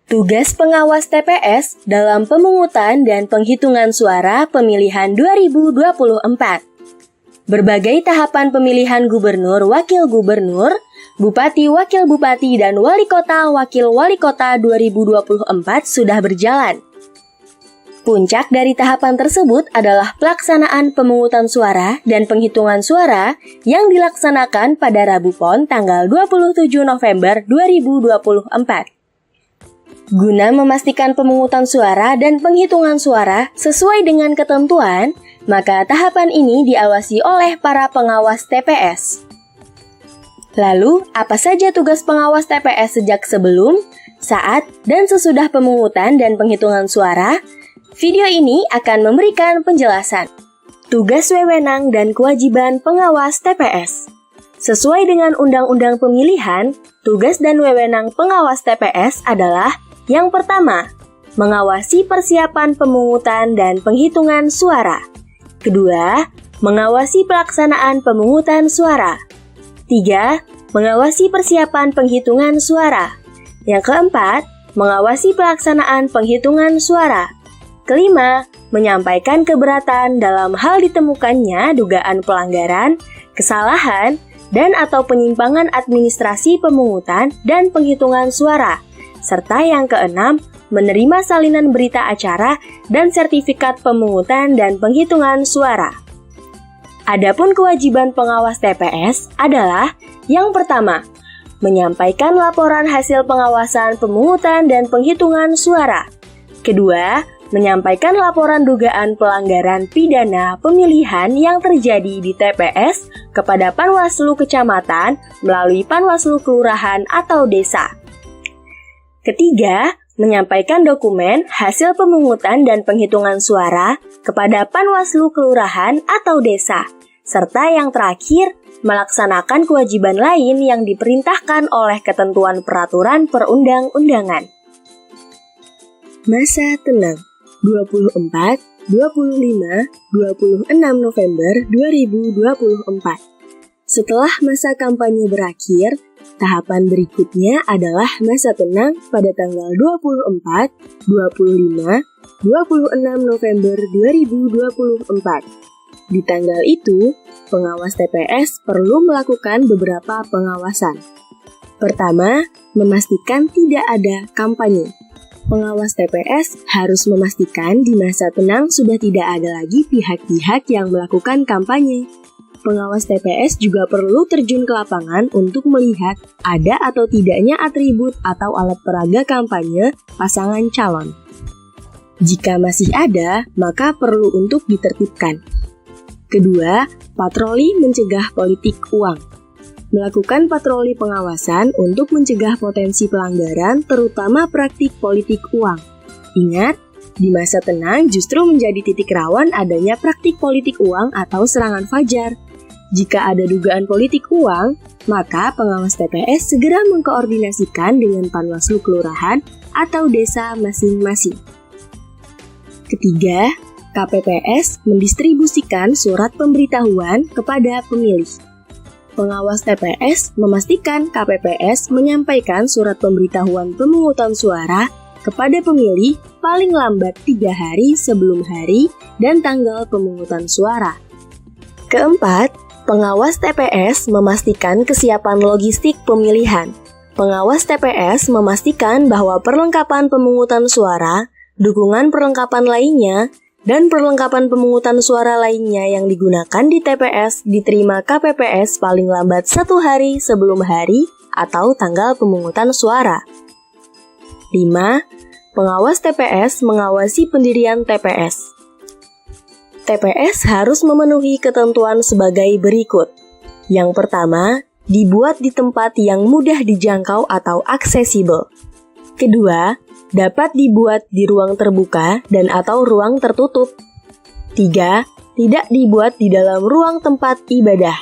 Tugas pengawas TPS dalam pemungutan dan penghitungan suara pemilihan 2024. Berbagai tahapan pemilihan gubernur, wakil gubernur, bupati, wakil bupati, dan wali kota, wakil wali kota 2024 sudah berjalan. Puncak dari tahapan tersebut adalah pelaksanaan pemungutan suara dan penghitungan suara yang dilaksanakan pada Rabu Pon tanggal 27 November 2024. Guna memastikan pemungutan suara dan penghitungan suara sesuai dengan ketentuan, maka tahapan ini diawasi oleh para pengawas TPS. Lalu, apa saja tugas pengawas TPS sejak sebelum, saat, dan sesudah pemungutan dan penghitungan suara? Video ini akan memberikan penjelasan. Tugas, wewenang, dan kewajiban pengawas TPS. Sesuai dengan Undang-Undang Pemilihan, tugas dan wewenang pengawas TPS adalah: yang pertama, mengawasi persiapan pemungutan dan penghitungan suara. Kedua, mengawasi pelaksanaan pemungutan suara. 3. Mengawasi persiapan penghitungan suara. Yang keempat, mengawasi pelaksanaan penghitungan suara. Kelima, menyampaikan keberatan dalam hal ditemukannya dugaan pelanggaran, kesalahan, dan atau penyimpangan administrasi pemungutan dan penghitungan suara. Serta yang keenam, menerima salinan berita acara dan sertifikat pemungutan dan penghitungan suara. Adapun kewajiban pengawas TPS adalah: yang pertama, menyampaikan laporan hasil pengawasan pemungutan dan penghitungan suara. Kedua, menyampaikan laporan dugaan pelanggaran pidana pemilihan yang terjadi di TPS kepada Panwaslu Kecamatan melalui Panwaslu Kelurahan atau Desa. Ketiga, menyampaikan dokumen hasil pemungutan dan penghitungan suara kepada Panwaslu Kelurahan atau Desa. Serta yang terakhir, melaksanakan kewajiban lain yang diperintahkan oleh ketentuan peraturan perundang-undangan. Masa tenang 24, 25, 26 November 2024. Setelah masa kampanye berakhir, tahapan berikutnya adalah masa tenang pada tanggal 24, 25, 26 November 2024. Di tanggal itu, pengawas TPS perlu melakukan beberapa pengawasan. Pertama, memastikan tidak ada kampanye. Pengawas TPS harus memastikan di masa tenang sudah tidak ada lagi pihak-pihak yang melakukan kampanye. Pengawas TPS juga perlu terjun ke lapangan untuk melihat ada atau tidaknya atribut atau alat peraga kampanye pasangan calon. Jika masih ada, maka perlu untuk ditertibkan. Kedua, patroli mencegah politik uang. Melakukan patroli pengawasan untuk mencegah potensi pelanggaran, terutama praktik politik uang. Ingat, di masa tenang justru menjadi titik rawan adanya praktik politik uang atau serangan fajar. Jika ada dugaan politik uang, maka pengawas TPS segera mengkoordinasikan dengan Panwaslu Kelurahan atau Desa masing-masing. Ketiga, KPPS mendistribusikan surat pemberitahuan kepada pemilih. Pengawas TPS memastikan KPPS menyampaikan surat pemberitahuan pemungutan suara kepada pemilih paling lambat 3 hari sebelum hari dan tanggal pemungutan suara. Keempat, pengawas TPS memastikan kesiapan logistik pemilihan. Pengawas TPS memastikan bahwa perlengkapan pemungutan suara, dukungan perlengkapan lainnya, dan perlengkapan pemungutan suara lainnya yang digunakan di TPS diterima KPPS paling lambat 1 hari sebelum hari atau tanggal pemungutan suara. 5. Pengawas TPS mengawasi pendirian TPS. TPS harus memenuhi ketentuan sebagai berikut. Yang pertama, dibuat di tempat yang mudah dijangkau atau aksesibel. Kedua, dapat dibuat di ruang terbuka dan atau ruang tertutup. 3. Tidak dibuat di dalam ruang tempat ibadah.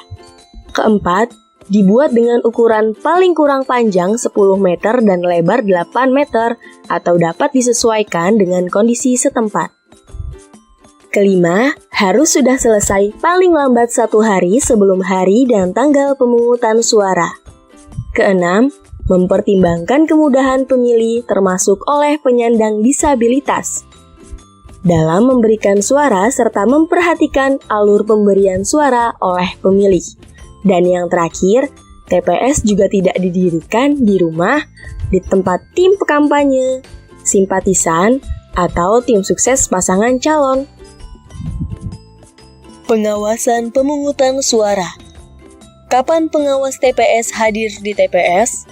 Keempat, dibuat dengan ukuran paling kurang panjang 10 meter dan lebar 8 meter atau dapat disesuaikan dengan kondisi setempat. Kelima, harus sudah selesai paling lambat 1 hari sebelum hari dan tanggal pemungutan suara. Keenam, mempertimbangkan kemudahan pemilih termasuk oleh penyandang disabilitas dalam memberikan suara serta memperhatikan alur pemberian suara oleh pemilih. Dan yang terakhir, TPS juga tidak didirikan di rumah, di tempat tim kampanye, simpatisan, atau tim sukses pasangan calon. Pengawasan pemungutan suara. Kapan pengawas TPS hadir di TPS?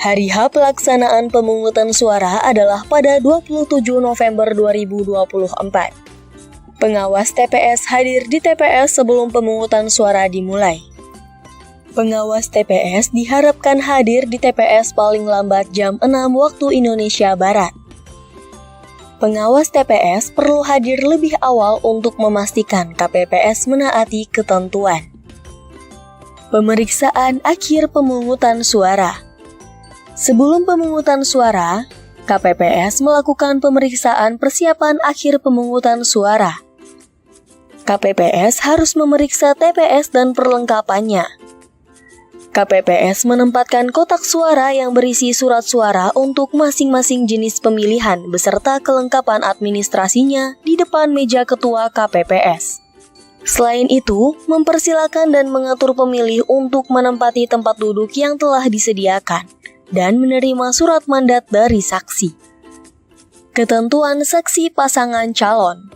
Hari H pelaksanaan pemungutan suara adalah pada 27 November 2024. Pengawas TPS hadir di TPS sebelum pemungutan suara dimulai. Pengawas TPS diharapkan hadir di TPS paling lambat jam 6 waktu Indonesia Barat. Pengawas TPS perlu hadir lebih awal untuk memastikan KPPS menaati ketentuan. Pemeriksaan akhir pemungutan suara. Sebelum pemungutan suara, KPPS melakukan pemeriksaan persiapan akhir pemungutan suara. KPPS harus memeriksa TPS dan perlengkapannya. KPPS menempatkan kotak suara yang berisi surat suara untuk masing-masing jenis pemilihan beserta kelengkapan administrasinya di depan meja ketua KPPS. Selain itu, mempersilakan dan mengatur pemilih untuk menempati tempat duduk yang telah disediakan dan menerima surat mandat dari saksi. Ketentuan saksi pasangan calon.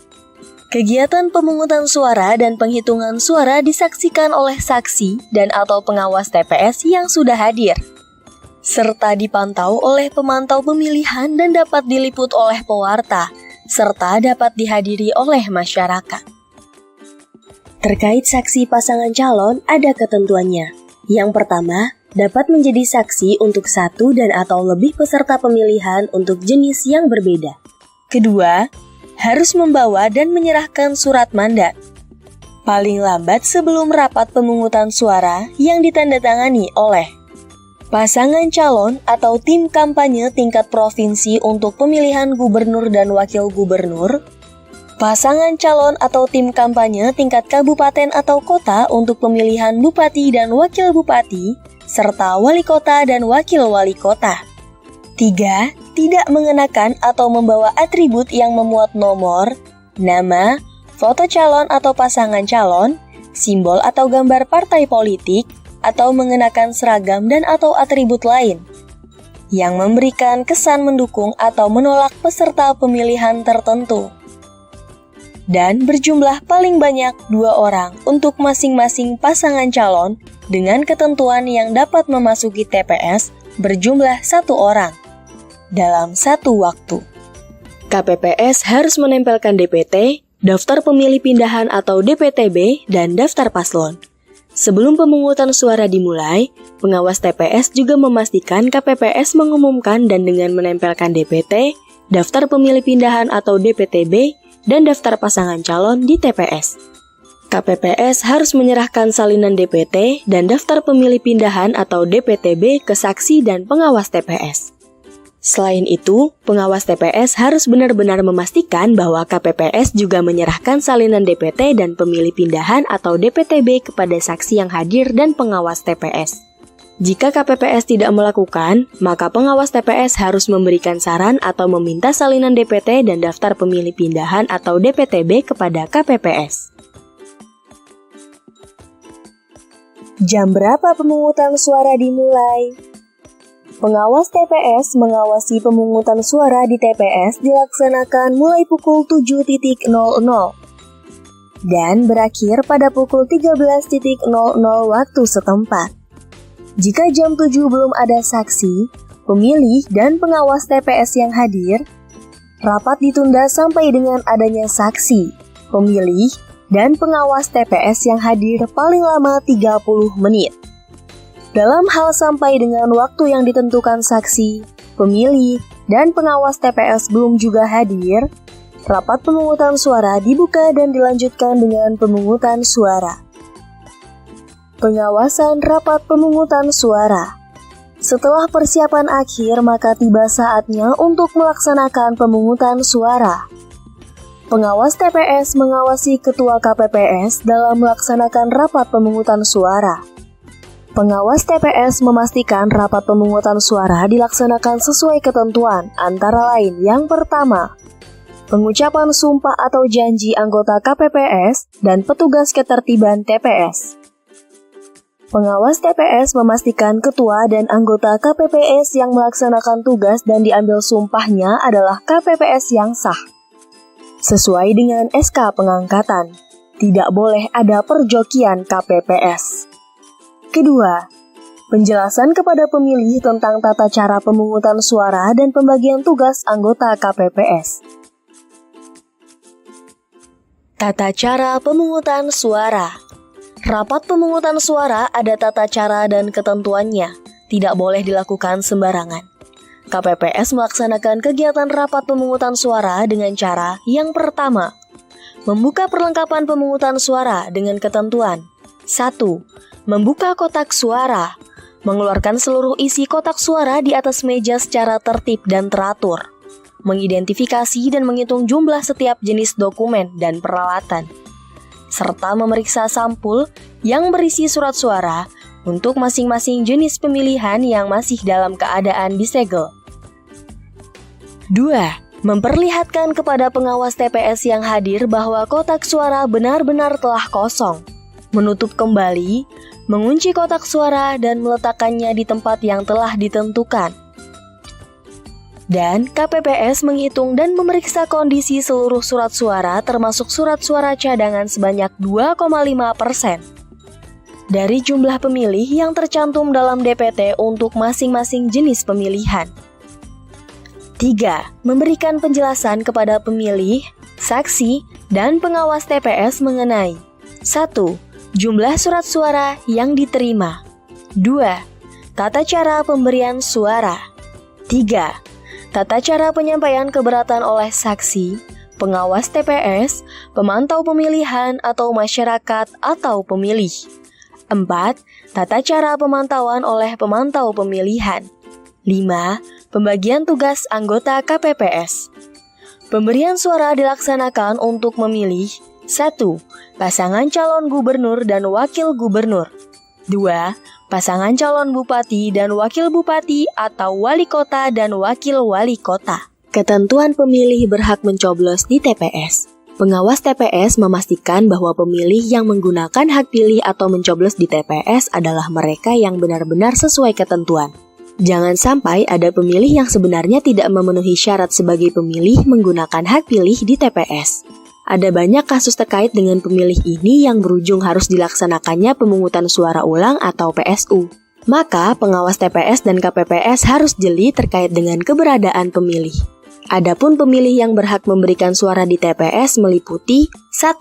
Kegiatan pemungutan suara dan penghitungan suara disaksikan oleh saksi dan atau pengawas TPS yang sudah hadir, serta dipantau oleh pemantau pemilihan dan dapat diliput oleh pewarta, serta dapat dihadiri oleh masyarakat. Terkait saksi pasangan calon, ada ketentuannya. Yang pertama, dapat menjadi saksi untuk satu dan atau lebih peserta pemilihan untuk jenis yang berbeda. Kedua, harus membawa dan menyerahkan surat mandat. Paling lambat sebelum rapat pemungutan suara yang ditandatangani oleh pasangan calon atau tim kampanye tingkat provinsi untuk pemilihan gubernur dan wakil gubernur, pasangan calon atau tim kampanye tingkat kabupaten atau kota untuk pemilihan bupati dan wakil bupati, serta wali kota dan wakil wali kota. 3. Tidak mengenakan atau membawa atribut yang memuat nomor, nama, foto calon atau pasangan calon, simbol atau gambar partai politik, atau mengenakan seragam dan atau atribut lain yang memberikan kesan mendukung atau menolak peserta pemilihan tertentu. Dan berjumlah paling banyak 2 orang untuk masing-masing pasangan calon dengan ketentuan yang dapat memasuki TPS berjumlah 1 orang dalam satu waktu. KPPS harus menempelkan DPT, daftar pemilih pindahan atau DPTB, dan daftar paslon. Sebelum pemungutan suara dimulai, pengawas TPS juga memastikan KPPS mengumumkan dan dengan menempelkan DPT, daftar pemilih pindahan atau DPTB, dan daftar pasangan calon di TPS. KPPS harus menyerahkan salinan DPT dan daftar pemilih pindahan atau DPTB ke saksi dan pengawas TPS. Selain itu, pengawas TPS harus benar-benar memastikan bahwa KPPS juga menyerahkan salinan DPT dan pemilih pindahan atau DPTB kepada saksi yang hadir dan pengawas TPS. Jika KPPS tidak melakukan, maka pengawas TPS harus memberikan saran atau meminta salinan DPT dan daftar pemilih pindahan atau DPTB kepada KPPS. Jam berapa pemungutan suara dimulai? Pengawas TPS mengawasi pemungutan suara di TPS dilaksanakan mulai pukul 7.00 dan berakhir pada pukul 13.00 waktu setempat. Jika jam 7 belum ada saksi, pemilih, dan pengawas TPS yang hadir, rapat ditunda sampai dengan adanya saksi, pemilih, dan pengawas TPS yang hadir paling lama 30 menit. Dalam hal sampai dengan waktu yang ditentukan saksi, pemilih, dan pengawas TPS belum juga hadir, rapat pemungutan suara dibuka dan dilanjutkan dengan pemungutan suara. Pengawasan rapat pemungutan suara. Setelah persiapan akhir, maka tiba saatnya untuk melaksanakan pemungutan suara. Pengawas TPS mengawasi Ketua KPPS dalam melaksanakan rapat pemungutan suara. Pengawas TPS memastikan rapat pemungutan suara dilaksanakan sesuai ketentuan, antara lain yang pertama, pengucapan sumpah atau janji anggota KPPS dan petugas ketertiban TPS. Pengawas TPS memastikan ketua dan anggota KPPS yang melaksanakan tugas dan diambil sumpahnya adalah KPPS yang sah. Sesuai dengan SK pengangkatan, tidak boleh ada perjokian KPPS. Kedua, penjelasan kepada pemilih tentang tata cara pemungutan suara dan pembagian tugas anggota KPPS. Tata cara pemungutan suara. Rapat pemungutan suara ada tata cara dan ketentuannya, tidak boleh dilakukan sembarangan. KPPS melaksanakan kegiatan rapat pemungutan suara dengan cara yang pertama, membuka perlengkapan pemungutan suara dengan ketentuan. 1. Membuka kotak suara, mengeluarkan seluruh isi kotak suara di atas meja secara tertib dan teratur, mengidentifikasi dan menghitung jumlah setiap jenis dokumen dan peralatan, serta memeriksa sampul yang berisi surat suara untuk masing-masing jenis pemilihan yang masih dalam keadaan disegel. 2. Memperlihatkan kepada pengawas TPS yang hadir bahwa kotak suara benar-benar telah kosong, menutup kembali, mengunci kotak suara dan meletakkannya di tempat yang telah ditentukan. Dan KPPS menghitung dan memeriksa kondisi seluruh surat suara termasuk surat suara cadangan sebanyak 2,5% dari jumlah pemilih yang tercantum dalam DPT untuk masing-masing jenis pemilihan. 3. Memberikan penjelasan kepada pemilih, saksi, dan pengawas TPS mengenai 1. Jumlah surat suara yang diterima. 2. Tata cara pemberian suara. 3. Tata cara penyampaian keberatan oleh saksi, pengawas TPS, pemantau pemilihan atau masyarakat atau pemilih. 4. Tata cara pemantauan oleh pemantau pemilihan. 5. Pembagian tugas anggota KPPS. Pemberian suara dilaksanakan untuk memilih 1. Pasangan calon gubernur dan wakil gubernur. 2. Pasangan calon bupati dan wakil bupati atau wali kota dan wakil wali kota. Ketentuan pemilih berhak mencoblos di TPS. Pengawas TPS memastikan bahwa pemilih yang menggunakan hak pilih atau mencoblos di TPS adalah mereka yang benar-benar sesuai ketentuan. Jangan sampai ada pemilih yang sebenarnya tidak memenuhi syarat sebagai pemilih menggunakan hak pilih di TPS. Ada banyak kasus terkait dengan pemilih ini yang berujung harus dilaksanakannya pemungutan suara ulang atau PSU. Maka, pengawas TPS dan KPPS harus jeli terkait dengan keberadaan pemilih. Adapun pemilih yang berhak memberikan suara di TPS meliputi 1.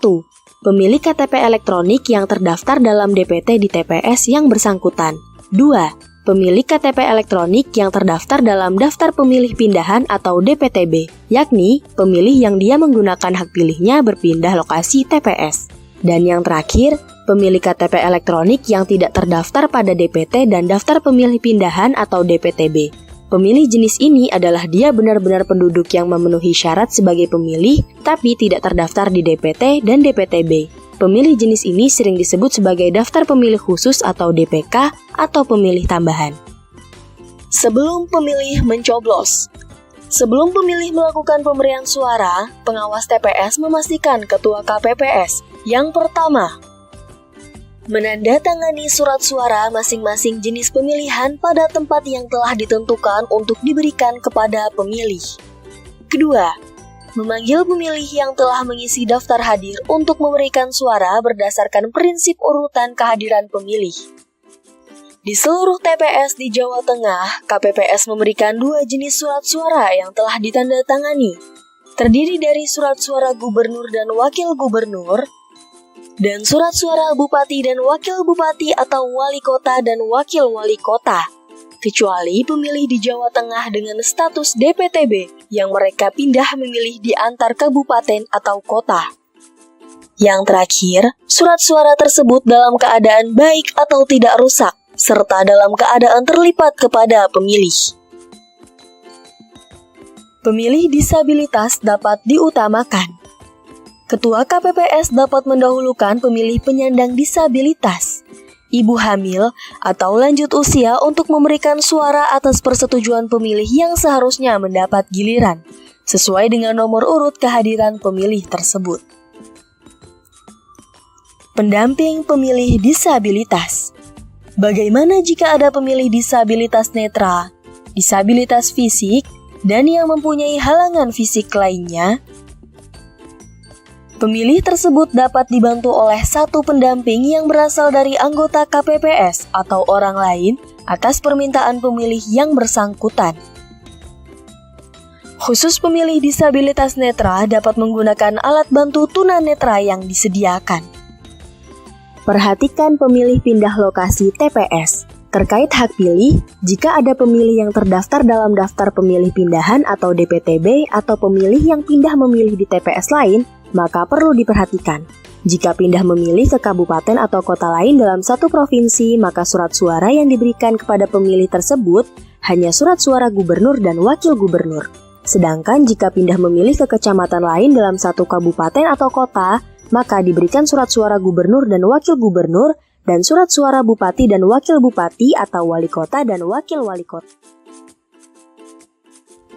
Pemilik KTP elektronik yang terdaftar dalam DPT di TPS yang bersangkutan. 2. Pemilik KTP elektronik yang terdaftar dalam daftar pemilih pindahan atau DPTB, yakni pemilih yang dia menggunakan hak pilihnya berpindah lokasi TPS. Dan yang terakhir, pemilik KTP elektronik yang tidak terdaftar pada DPT dan daftar pemilih pindahan atau DPTB. Pemilih jenis ini adalah dia benar-benar penduduk yang memenuhi syarat sebagai pemilih, tapi tidak terdaftar di DPT dan DPTB. Pemilih jenis ini sering disebut sebagai daftar pemilih khusus atau DPK atau pemilih tambahan. Sebelum pemilih mencoblos. Sebelum pemilih melakukan pemberian suara, pengawas TPS memastikan ketua KPPS yang pertama, menandatangani surat suara masing-masing jenis pemilihan pada tempat yang telah ditentukan untuk diberikan kepada pemilih. Kedua, memanggil pemilih yang telah mengisi daftar hadir untuk memberikan suara berdasarkan prinsip urutan kehadiran pemilih. Di seluruh TPS di Jawa Tengah, KPPS memberikan 2 jenis surat suara yang telah ditandatangani, terdiri dari surat suara gubernur dan wakil gubernur, dan surat suara bupati dan wakil bupati atau wali kota dan wakil wali kota, kecuali pemilih di Jawa Tengah dengan status DPTB yang mereka pindah memilih di antar kabupaten atau kota. Yang terakhir, surat suara tersebut dalam keadaan baik atau tidak rusak, serta dalam keadaan terlipat kepada pemilih. Pemilih disabilitas dapat diutamakan. Ketua KPPS dapat mendahulukan pemilih penyandang disabilitas. ibu hamil, atau lanjut usia untuk memberikan suara atas persetujuan pemilih yang seharusnya mendapat giliran, sesuai dengan nomor urut kehadiran pemilih tersebut. Pendamping pemilih disabilitas. Bagaimana jika ada pemilih disabilitas netra, disabilitas fisik, dan yang mempunyai halangan fisik lainnya? Pemilih tersebut dapat dibantu oleh satu pendamping yang berasal dari anggota KPPS atau orang lain atas permintaan pemilih yang bersangkutan. Khusus pemilih disabilitas netra dapat menggunakan alat bantu tunanetra yang disediakan. Perhatikan pemilih pindah lokasi TPS. Terkait hak pilih, jika ada pemilih yang terdaftar dalam daftar pemilih pindahan atau DPTB atau pemilih yang pindah memilih di TPS lain, maka perlu diperhatikan. Jika pindah memilih ke kabupaten atau kota lain dalam satu provinsi, maka surat suara yang diberikan kepada pemilih tersebut hanya surat suara gubernur dan wakil gubernur. Sedangkan jika pindah memilih ke kecamatan lain dalam satu kabupaten atau kota, maka diberikan surat suara gubernur dan wakil gubernur dan surat suara bupati dan wakil bupati atau wali kota dan wakil wali kota.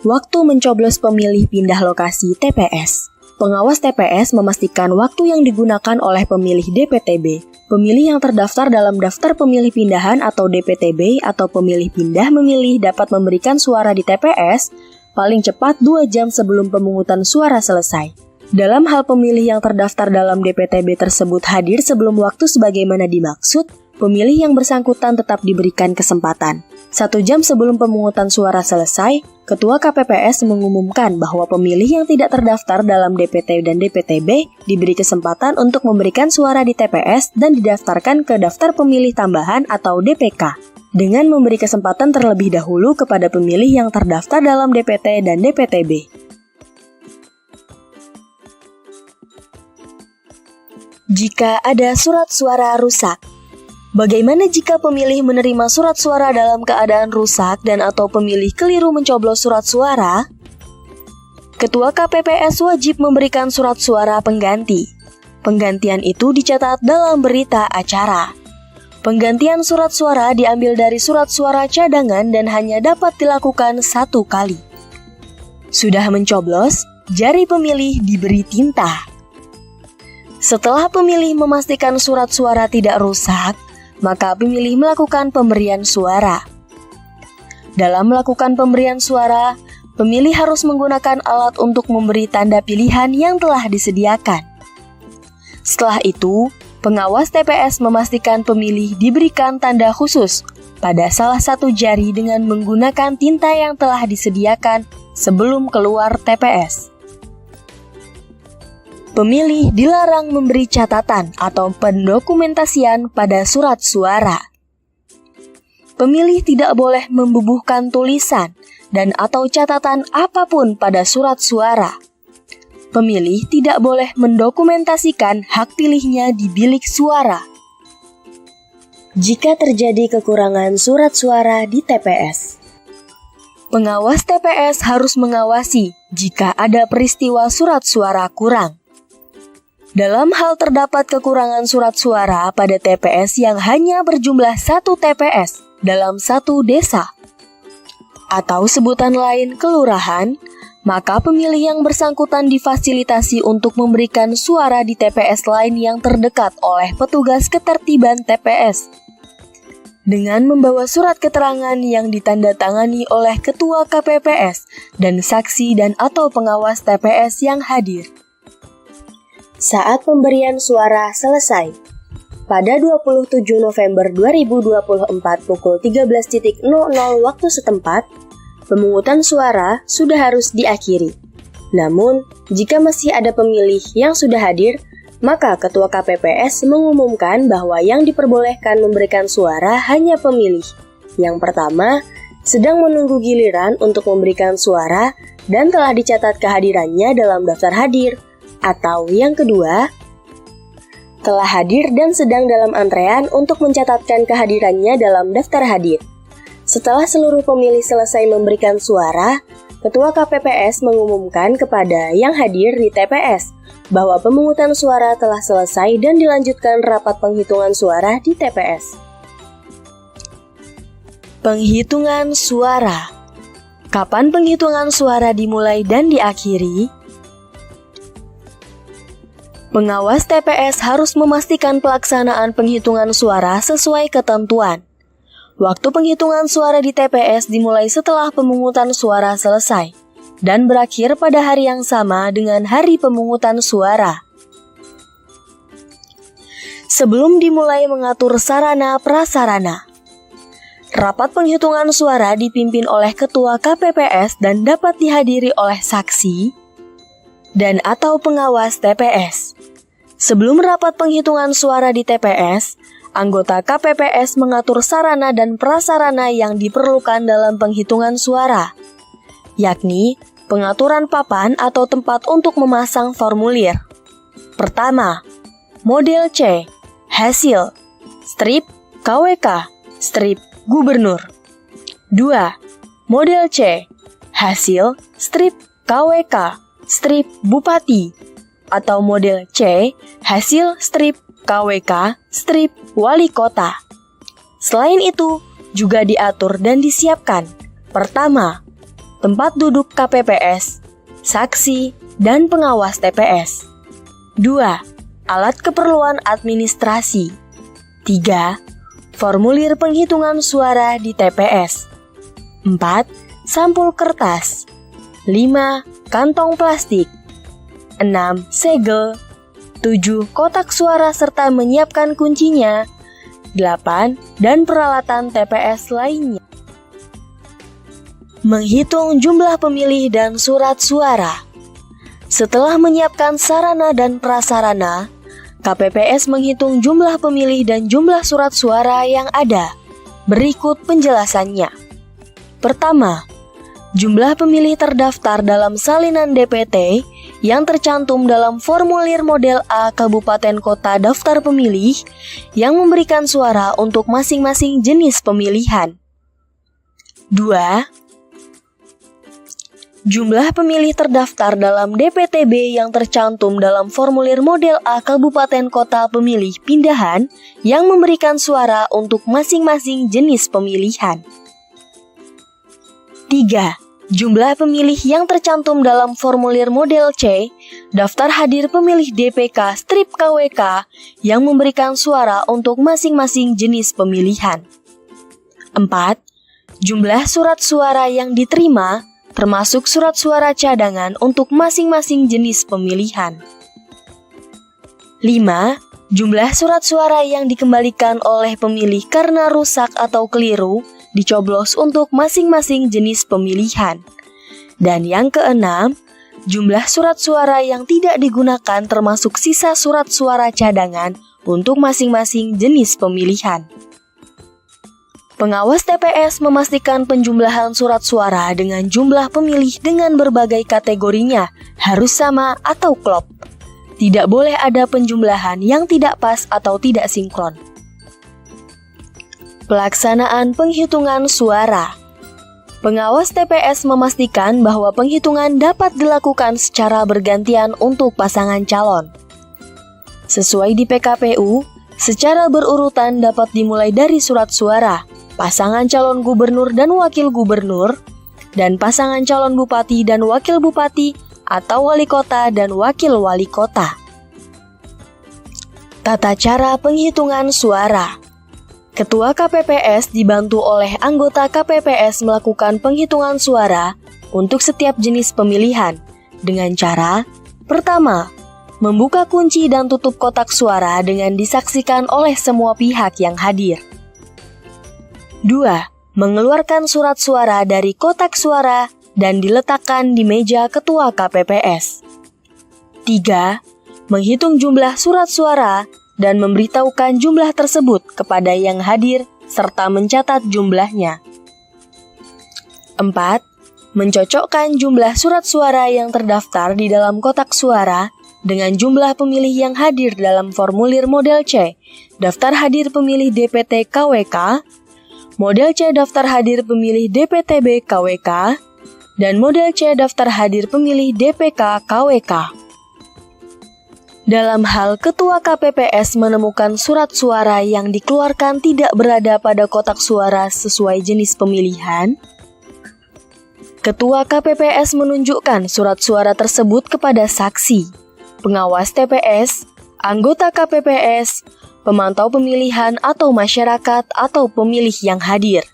Waktu mencoblos pemilih pindah lokasi TPS. Pengawas TPS memastikan waktu yang digunakan oleh pemilih DPTB. Pemilih yang terdaftar dalam daftar pemilih pindahan atau DPTB atau pemilih pindah memilih dapat memberikan suara di TPS paling cepat 2 jam sebelum pemungutan suara selesai. Dalam hal pemilih yang terdaftar dalam DPTB tersebut hadir sebelum waktu sebagaimana dimaksud, pemilih yang bersangkutan tetap diberikan kesempatan. 1 jam sebelum pemungutan suara selesai, Ketua KPPS mengumumkan bahwa pemilih yang tidak terdaftar dalam DPT dan DPTB diberi kesempatan untuk memberikan suara di TPS dan didaftarkan ke daftar pemilih tambahan atau DPK, dengan memberi kesempatan terlebih dahulu kepada pemilih yang terdaftar dalam DPT dan DPTB. Jika ada surat suara rusak. Bagaimana jika pemilih menerima surat suara dalam keadaan rusak dan atau pemilih keliru mencoblos surat suara? Ketua KPPS wajib memberikan surat suara pengganti. Penggantian itu dicatat dalam berita acara. Penggantian surat suara diambil dari surat suara cadangan dan hanya dapat dilakukan 1 kali. Sudah mencoblos, jari pemilih diberi tinta. Setelah pemilih memastikan surat suara tidak rusak, maka pemilih melakukan pemberian suara. Dalam melakukan pemberian suara, pemilih harus menggunakan alat untuk memberi tanda pilihan yang telah disediakan. Setelah itu, pengawas TPS memastikan pemilih diberikan tanda khusus pada salah satu jari dengan menggunakan tinta yang telah disediakan sebelum keluar TPS. Pemilih dilarang memberi catatan atau pendokumentasian pada surat suara. Pemilih tidak boleh membubuhkan tulisan dan atau catatan apapun pada surat suara. Pemilih tidak boleh mendokumentasikan hak pilihnya di bilik suara. Jika terjadi kekurangan surat suara di TPS, pengawas TPS harus mengawasi jika ada peristiwa surat suara kurang. Dalam hal terdapat kekurangan surat suara pada TPS yang hanya berjumlah 1 TPS dalam 1 desa, atau sebutan lain kelurahan, maka pemilih yang bersangkutan difasilitasi untuk memberikan suara di TPS lain yang terdekat oleh petugas ketertiban TPS, dengan membawa surat keterangan yang ditandatangani oleh Ketua KPPS dan saksi dan atau pengawas TPS yang hadir. Saat pemberian suara selesai, pada 27 November 2024 pukul 13.00 waktu setempat, pemungutan suara sudah harus diakhiri. Namun, jika masih ada pemilih yang sudah hadir, maka Ketua KPPS mengumumkan bahwa yang diperbolehkan memberikan suara hanya pemilih. Yang pertama, sedang menunggu giliran untuk memberikan suara dan telah dicatat kehadirannya dalam daftar hadir. Atau yang kedua, telah hadir dan sedang dalam antrean untuk mencatatkan kehadirannya dalam daftar hadir. Setelah seluruh pemilih selesai memberikan suara, Ketua KPPS mengumumkan kepada yang hadir di TPS bahwa pemungutan suara telah selesai dan dilanjutkan rapat penghitungan suara di TPS. Penghitungan suara. Kapan penghitungan suara dimulai dan diakhiri? Pengawas TPS harus memastikan pelaksanaan penghitungan suara sesuai ketentuan. Waktu penghitungan suara di TPS dimulai setelah pemungutan suara selesai dan berakhir pada hari yang sama dengan hari pemungutan suara. Sebelum dimulai mengatur sarana prasarana. Rapat penghitungan suara dipimpin oleh Ketua KPPS dan dapat dihadiri oleh saksi dan atau pengawas TPS. Sebelum rapat penghitungan suara di TPS, anggota KPPS mengatur sarana dan prasarana yang diperlukan dalam penghitungan suara, yakni pengaturan papan atau tempat untuk memasang formulir. Pertama, model C, hasil, strip KWK, strip Gubernur. 2. Model C, hasil, strip KWK, strip Bupati, atau model C, hasil, strip KWK, strip Wali Kota. Selain itu, juga diatur dan disiapkan. Pertama, tempat duduk KPPS, saksi, dan pengawas TPS. 2. Alat keperluan administrasi. 3. Formulir penghitungan suara di TPS. 4. Sampul kertas. 5. Kantong plastik. 6. Segel. 7. Kotak suara serta menyiapkan kuncinya. 8. Dan peralatan TPS lainnya. Menghitung jumlah pemilih dan surat suara. Setelah menyiapkan sarana dan prasarana, KPPS menghitung jumlah pemilih dan jumlah surat suara yang ada. Berikut penjelasannya. Pertama, jumlah pemilih terdaftar dalam salinan DPT yang tercantum dalam formulir model A Kabupaten Kota Daftar Pemilih yang memberikan suara untuk masing-masing jenis pemilihan. 2. Jumlah pemilih terdaftar dalam DPTB yang tercantum dalam formulir model A Kabupaten Kota Pemilih Pindahan yang memberikan suara untuk masing-masing jenis pemilihan. 3. Jumlah pemilih yang tercantum dalam formulir model C, daftar hadir pemilih DPK strip KWK yang memberikan suara untuk masing-masing jenis pemilihan. 4. Jumlah surat suara yang diterima termasuk surat suara cadangan untuk masing-masing jenis pemilihan. 5. Jumlah surat suara yang dikembalikan oleh pemilih karena rusak atau keliru dicoblos untuk masing-masing jenis pemilihan. Dan yang keenam, jumlah surat suara yang tidak digunakan termasuk sisa surat suara cadangan untuk masing-masing jenis pemilihan. Pengawas TPS memastikan penjumlahan surat suara dengan jumlah pemilih dengan berbagai kategorinya harus sama atau klop. Tidak boleh ada penjumlahan yang tidak pas atau tidak sinkron. Pelaksanaan penghitungan suara. Pengawas TPS memastikan bahwa penghitungan dapat dilakukan secara bergantian untuk pasangan calon. Sesuai di PKPU, secara berurutan dapat dimulai dari surat suara pasangan calon gubernur dan wakil gubernur, dan pasangan calon bupati dan wakil bupati atau wali kota dan wakil wali kota. Tata cara penghitungan suara. Ketua KPPS dibantu oleh anggota KPPS melakukan penghitungan suara untuk setiap jenis pemilihan dengan cara: pertama, membuka kunci dan tutup kotak suara dengan disaksikan oleh semua pihak yang hadir. 2. Mengeluarkan surat suara dari kotak suara dan diletakkan di meja ketua KPPS. 3. Menghitung jumlah surat suara dan memberitahukan jumlah tersebut kepada yang hadir serta mencatat jumlahnya. 4. Mencocokkan jumlah surat suara yang terdaftar di dalam kotak suara dengan jumlah pemilih yang hadir dalam formulir model C, daftar hadir pemilih DPT KWK, model C daftar hadir pemilih DPTB KWK, dan model C daftar hadir pemilih DPK KWK. Dalam hal Ketua KPPS menemukan surat suara yang dikeluarkan tidak berada pada kotak suara sesuai jenis pemilihan, Ketua KPPS menunjukkan surat suara tersebut kepada saksi, pengawas TPS, anggota KPPS, pemantau pemilihan atau masyarakat atau pemilih yang hadir.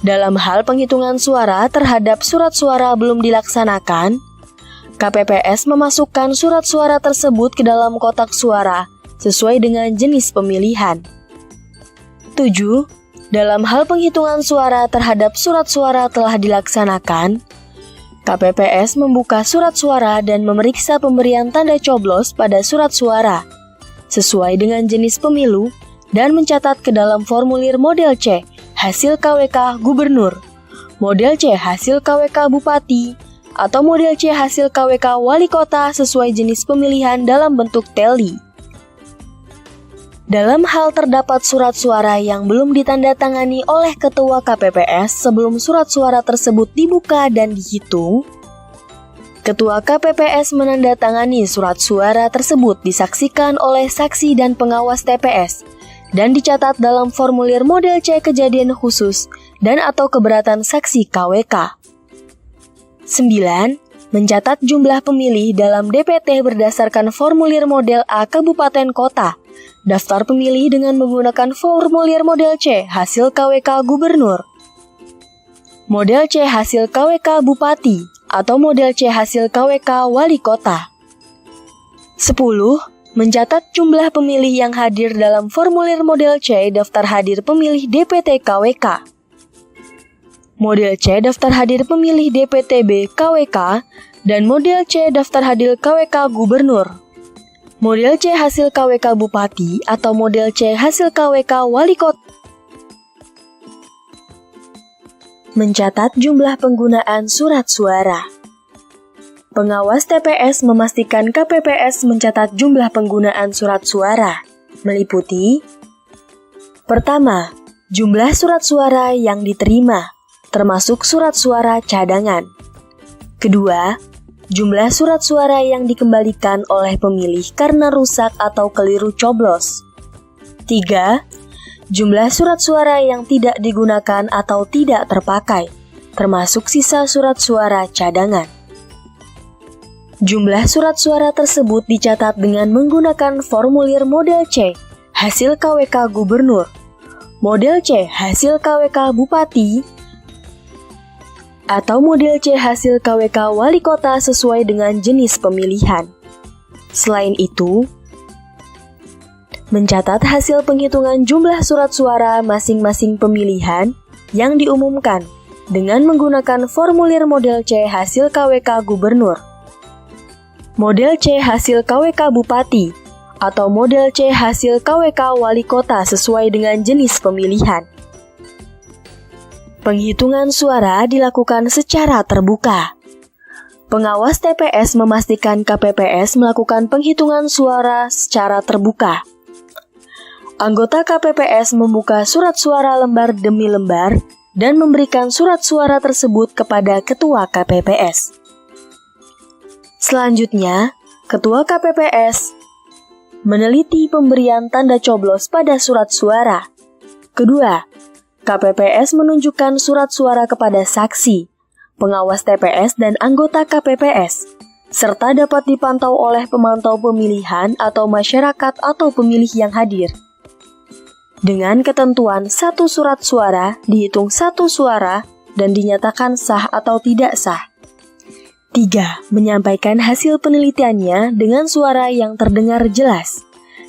Dalam hal penghitungan suara terhadap surat suara belum dilaksanakan, KPPS memasukkan surat suara tersebut ke dalam kotak suara sesuai dengan jenis pemilihan. 7. Dalam hal penghitungan suara terhadap surat suara telah dilaksanakan, KPPS membuka surat suara dan memeriksa pemberian tanda coblos pada surat suara sesuai dengan jenis pemilu dan mencatat ke dalam formulir model C hasil KWK Gubernur, model C hasil KWK Bupati, atau model C hasil KWK Wali Kota sesuai jenis pemilihan dalam bentuk teli. Dalam hal terdapat surat suara yang belum ditandatangani oleh Ketua KPPS sebelum surat suara tersebut dibuka dan dihitung, Ketua KPPS menandatangani surat suara tersebut disaksikan oleh saksi dan pengawas TPS dan dicatat dalam formulir model C kejadian khusus dan atau keberatan saksi KWK. 9. Mencatat jumlah pemilih dalam DPT berdasarkan formulir model A Kabupaten Kota, daftar pemilih dengan menggunakan formulir model C hasil KWK Gubernur, model C hasil KWK Bupati, atau model C hasil KWK Wali Kota. 10. Mencatat jumlah pemilih yang hadir dalam formulir model C daftar hadir pemilih DPT KWK, model C daftar hadir pemilih DPTB KWK, dan model C daftar hadir KWK Gubernur, model C hasil KWK Bupati, atau model C hasil KWK Wali Kota. Mencatat jumlah penggunaan surat suara. Pengawas TPS memastikan KPPS mencatat jumlah penggunaan surat suara, meliputi: pertama, jumlah surat suara yang diterima, termasuk surat suara cadangan. Kedua, jumlah surat suara yang dikembalikan oleh pemilih karena rusak atau keliru coblos. 3. Jumlah surat suara yang tidak digunakan atau tidak terpakai, termasuk sisa surat suara cadangan. Jumlah surat suara tersebut dicatat dengan menggunakan formulir model C hasil KWK Gubernur, model C hasil KWK Bupati, atau model C hasil KWK Wali Kota sesuai dengan jenis pemilihan. Selain itu, mencatat hasil penghitungan jumlah surat suara masing-masing pemilihan yang diumumkan dengan menggunakan formulir model C hasil KWK Gubernur, model C hasil KWK Bupati, atau model C hasil KWK Wali Kota sesuai dengan jenis pemilihan. Penghitungan suara dilakukan secara terbuka. Pengawas TPS memastikan KPPS melakukan penghitungan suara secara terbuka. Anggota KPPS membuka surat suara lembar demi lembar dan memberikan surat suara tersebut kepada Ketua KPPS. Selanjutnya, Ketua KPPS meneliti pemberian tanda coblos pada surat suara. Kedua, KPPS menunjukkan surat suara kepada saksi, pengawas TPS dan anggota KPPS, serta dapat dipantau oleh pemantau pemilihan atau masyarakat atau pemilih yang hadir. Dengan ketentuan satu surat suara dihitung satu suara dan dinyatakan sah atau tidak sah. 3. Menyampaikan hasil penelitiannya dengan suara yang terdengar jelas.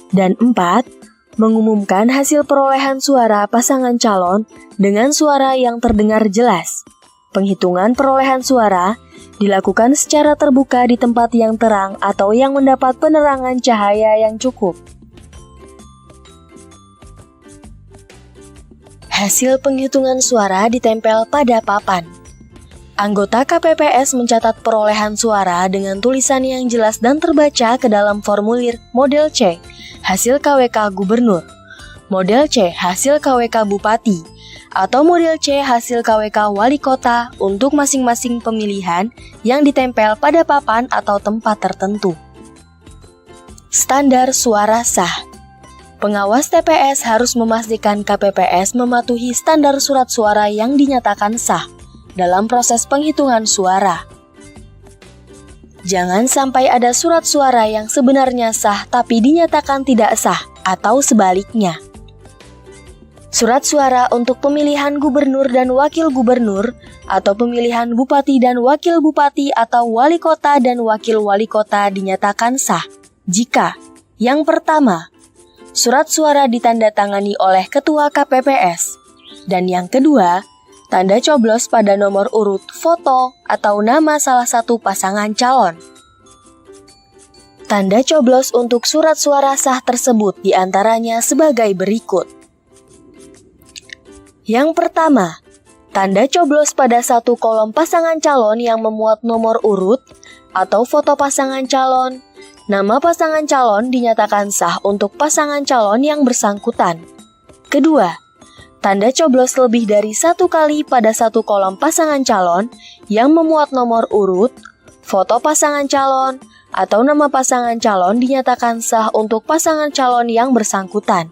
Dan 4. Mengumumkan hasil perolehan suara pasangan calon dengan suara yang terdengar jelas. Penghitungan perolehan suara dilakukan secara terbuka di tempat yang terang atau yang mendapat penerangan cahaya yang cukup. Hasil penghitungan suara ditempel pada papan. Anggota KPPS mencatat perolehan suara dengan tulisan yang jelas dan terbaca ke dalam formulir model C hasil KWK Gubernur, model C hasil KWK Bupati, atau model C hasil KWK Wali Kota untuk masing-masing pemilihan yang ditempel pada papan atau tempat tertentu. Standar suara sah. Pengawas TPS harus memastikan KPPS mematuhi standar surat suara yang dinyatakan sah dalam proses penghitungan suara. Jangan sampai ada surat suara yang sebenarnya sah tapi dinyatakan tidak sah atau sebaliknya. Surat suara untuk pemilihan gubernur dan wakil gubernur atau pemilihan bupati dan wakil bupati atau wali kota dan wakil wali kota dinyatakan sah jika yang pertama, surat suara ditandatangani oleh ketua KPPS dan yang kedua, tanda coblos pada nomor urut foto atau nama salah satu pasangan calon. Tanda coblos untuk surat suara sah tersebut diantaranya sebagai berikut. Yang pertama, tanda coblos pada satu kolom pasangan calon yang memuat nomor urut atau foto pasangan calon. Nama pasangan calon dinyatakan sah untuk pasangan calon yang bersangkutan. Kedua, tanda coblos lebih dari satu kali pada satu kolom pasangan calon yang memuat nomor urut, foto pasangan calon, atau nama pasangan calon dinyatakan sah untuk pasangan calon yang bersangkutan.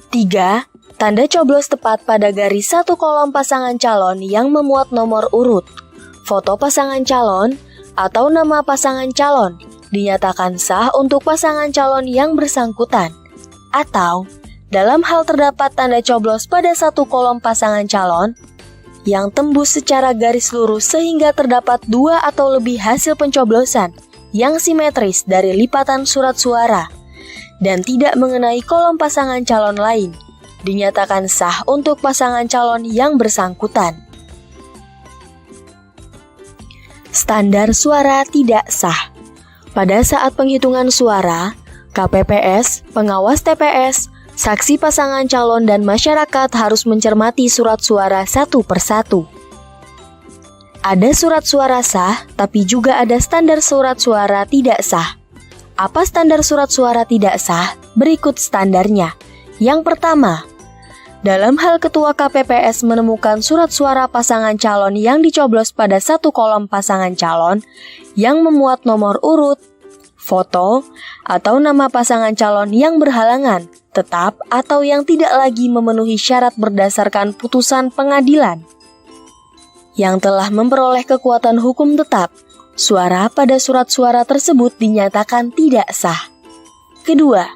3. Tanda coblos tepat pada garis satu kolom pasangan calon yang memuat nomor urut, foto pasangan calon, atau nama pasangan calon dinyatakan sah untuk pasangan calon yang bersangkutan. Atau dalam hal terdapat tanda coblos pada satu kolom pasangan calon yang tembus secara garis lurus sehingga terdapat dua atau lebih hasil pencoblosan yang simetris dari lipatan surat suara dan tidak mengenai kolom pasangan calon lain, dinyatakan sah untuk pasangan calon yang bersangkutan. Standar suara tidak sah. Pada saat penghitungan suara, KPPS, pengawas TPS, saksi pasangan calon dan masyarakat harus mencermati surat suara satu persatu. Ada surat suara sah, tapi juga ada standar surat suara tidak sah. Apa standar surat suara tidak sah? Berikut standarnya. Yang pertama, dalam hal ketua KPPS menemukan surat suara pasangan calon yang dicoblos pada satu kolom pasangan calon yang memuat nomor urut, foto, atau nama pasangan calon yang berhalangan, tetap atau yang tidak lagi memenuhi syarat berdasarkan putusan pengadilan yang telah memperoleh kekuatan hukum tetap, suara pada surat suara tersebut dinyatakan tidak sah. Kedua,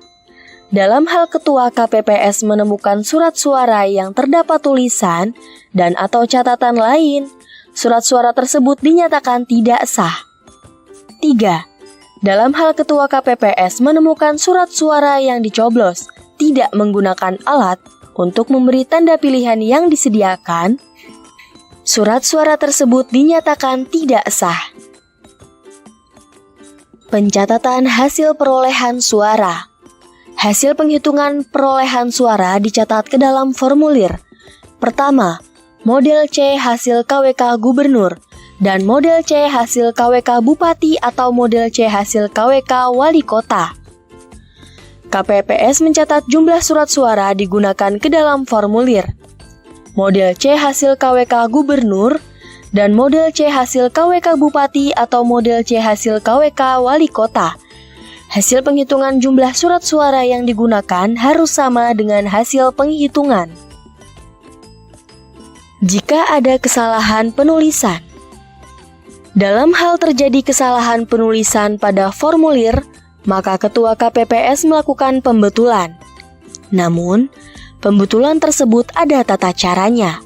dalam hal ketua KPPS menemukan surat suara yang terdapat tulisan dan atau catatan lain, surat suara tersebut dinyatakan tidak sah. 3. Dalam hal ketua KPPS menemukan surat suara yang dicoblos tidak menggunakan alat untuk memberi tanda pilihan yang disediakan, surat suara tersebut dinyatakan tidak sah. Pencatatan hasil perolehan suara. Hasil penghitungan perolehan suara dicatat ke dalam formulir. Pertama, model C hasil KWK gubernur dan model C hasil KWK bupati atau model C hasil KWK wali kota. KPPS mencatat jumlah surat suara digunakan ke dalam formulir. Model C hasil KWK gubernur dan model C hasil KWK bupati atau model C hasil KWK wali kota. Hasil penghitungan jumlah surat suara yang digunakan harus sama dengan hasil penghitungan. Jika ada kesalahan penulisan. Dalam hal terjadi kesalahan penulisan pada formulir, maka ketua KPPS melakukan pembetulan. Namun, pembetulan tersebut ada tata caranya.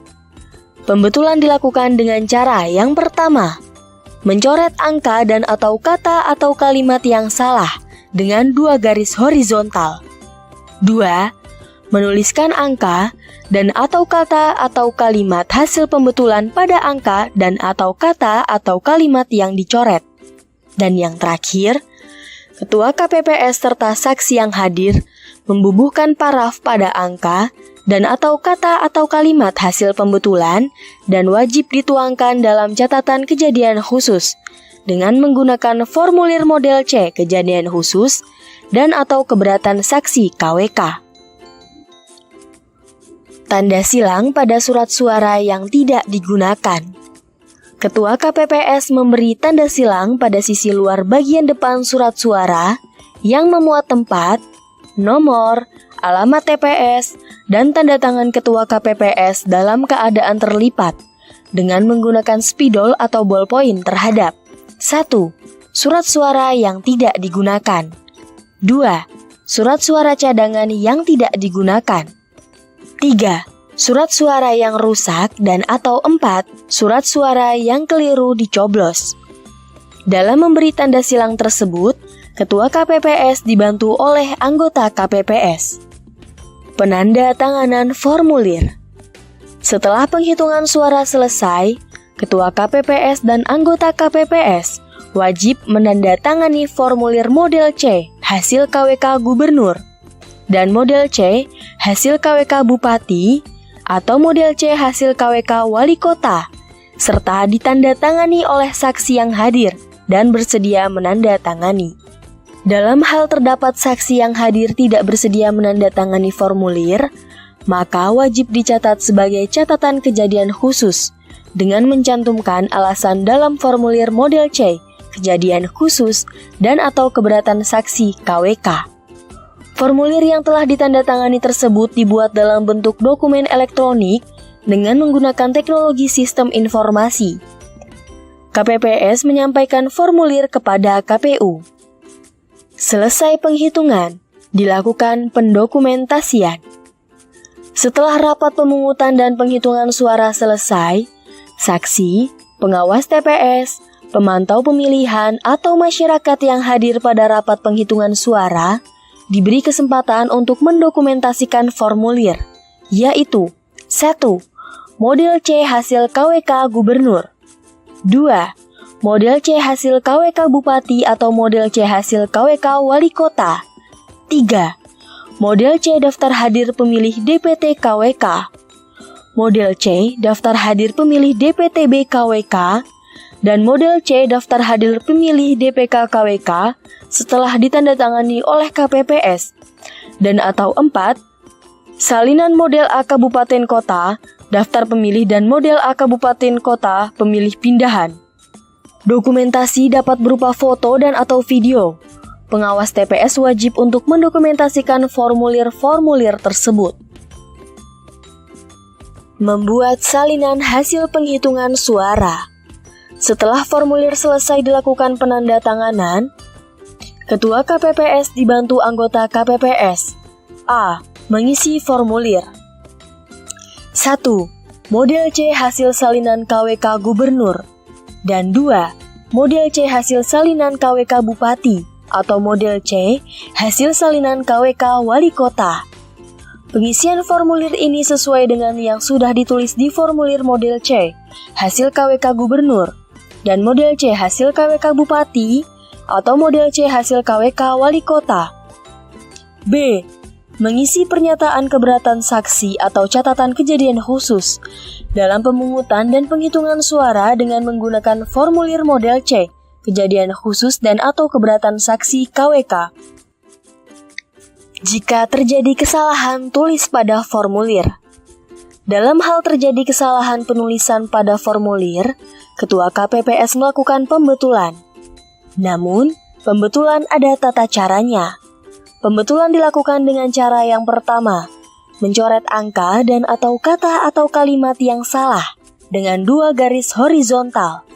Pembetulan dilakukan dengan cara yang pertama, mencoret angka dan atau kata atau kalimat yang salah dengan 2 garis horizontal. 2. Menuliskan angka dan atau kata atau kalimat hasil pembetulan pada angka dan atau kata atau kalimat yang dicoret. Dan yang terakhir, Ketua KPPS serta saksi yang hadir membubuhkan paraf pada angka dan atau kata atau kalimat hasil pembetulan dan wajib dituangkan dalam catatan kejadian khusus dengan menggunakan formulir model C kejadian khusus dan atau keberatan saksi KWK. Tanda silang pada surat suara yang tidak digunakan. Ketua KPPS memberi tanda silang pada sisi luar bagian depan surat suara yang memuat tempat, nomor, alamat TPS, dan tanda tangan Ketua KPPS dalam keadaan terlipat dengan menggunakan spidol atau ballpoint terhadap 1. Surat suara yang tidak digunakan. 2. Surat suara cadangan yang tidak digunakan. 3. Surat suara yang rusak dan atau 4. Surat suara yang keliru dicoblos. Dalam memberi tanda silang tersebut, Ketua KPPS dibantu oleh anggota KPPS. Penanda tanganan formulir. Setelah penghitungan suara selesai, Ketua KPPS dan anggota KPPS wajib menandatangani formulir model C hasil KWK Gubernur dan model C hasil KWK Bupati atau model C hasil KWK Wali Kota, serta ditandatangani oleh saksi yang hadir dan bersedia menandatangani. Dalam hal terdapat saksi yang hadir tidak bersedia menandatangani formulir, maka wajib dicatat sebagai catatan kejadian khusus dengan mencantumkan alasan dalam formulir model C, kejadian khusus, dan atau keberatan saksi KWK. Formulir yang telah ditandatangani tersebut dibuat dalam bentuk dokumen elektronik dengan menggunakan teknologi sistem informasi. KPPS menyampaikan formulir kepada KPU. Selesai penghitungan, dilakukan pendokumentasian. Setelah rapat pemungutan dan penghitungan suara selesai, saksi, pengawas TPS, pemantau pemilihan atau masyarakat yang hadir pada rapat penghitungan suara diberi kesempatan untuk mendokumentasikan formulir, yaitu 1. Model C hasil KWK Gubernur. 2. Model C hasil KWK Bupati atau model C hasil KWK Wali Kota. 3. Model C daftar hadir pemilih DPT KWK. Model C daftar hadir pemilih DPTB KWK. Dan model C daftar hadir pemilih DPK KWK setelah ditandatangani oleh KPPS. Dan atau 4. Salinan model A Kabupaten Kota, daftar pemilih dan model A Kabupaten Kota pemilih pindahan. Dokumentasi dapat berupa foto dan atau video. Pengawas TPS wajib untuk mendokumentasikan formulir-formulir tersebut. Membuat salinan hasil penghitungan suara. Setelah formulir selesai dilakukan penandatanganan, Ketua KPPS dibantu anggota KPPS. A. Mengisi formulir. 1. Model C hasil salinan KWK Gubernur. Dan 2. Model C hasil salinan KWK Bupati atau model C hasil salinan KWK Wali Kota. Pengisian formulir ini sesuai dengan yang sudah ditulis di formulir model C hasil KWK Gubernur dan model C hasil KWK Bupati atau model C hasil KWK Wali Kota. B. Mengisi pernyataan keberatan saksi atau catatan kejadian khusus dalam pemungutan dan penghitungan suara dengan menggunakan formulir model C, kejadian khusus dan atau keberatan saksi KWK. Jika terjadi kesalahan tulis pada formulir. Dalam hal terjadi kesalahan penulisan pada formulir, Ketua KPPS melakukan pembetulan. Namun, pembetulan ada tata caranya. Pembetulan dilakukan dengan cara yang pertama, mencoret angka dan atau kata atau kalimat yang salah dengan 2 garis horizontal.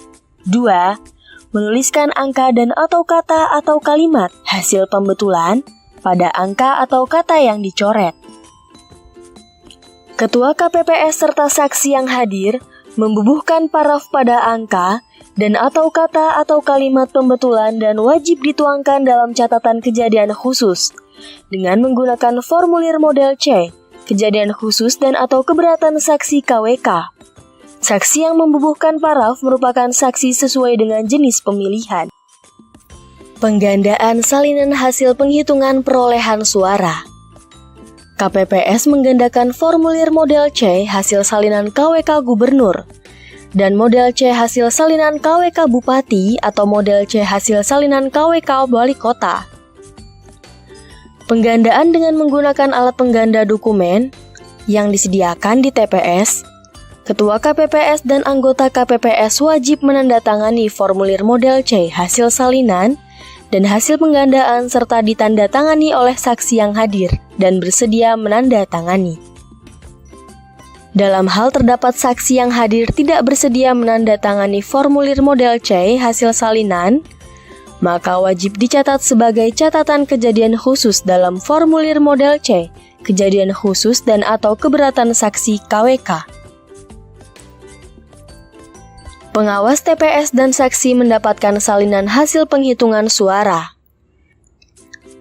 2. Menuliskan angka dan atau kata atau kalimat hasil pembetulan pada angka atau kata yang dicoret. Ketua KPPS serta saksi yang hadir membubuhkan paraf pada angka dan atau kata atau kalimat pembetulan dan wajib dituangkan dalam catatan kejadian khusus dengan menggunakan formulir model C, kejadian khusus dan atau keberatan saksi KWK. Saksi yang membubuhkan paraf merupakan saksi sesuai dengan jenis pemilihan. Penggandaan salinan hasil penghitungan perolehan suara. KPPS menggandakan formulir model C hasil salinan KWK Gubernur dan model C hasil salinan KWK Bupati atau model C hasil salinan KWK Wali Kota. Penggandaan dengan menggunakan alat pengganda dokumen yang disediakan di TPS, Ketua KPPS dan anggota KPPS wajib menandatangani formulir model C hasil salinan dan hasil penggandaan serta ditandatangani oleh saksi yang hadir dan bersedia menandatangani. Dalam hal terdapat saksi yang hadir tidak bersedia menandatangani formulir model C hasil salinan, maka wajib dicatat sebagai catatan kejadian khusus dalam formulir model C, kejadian khusus dan atau keberatan saksi KWK. Pengawas TPS dan saksi mendapatkan salinan hasil penghitungan suara.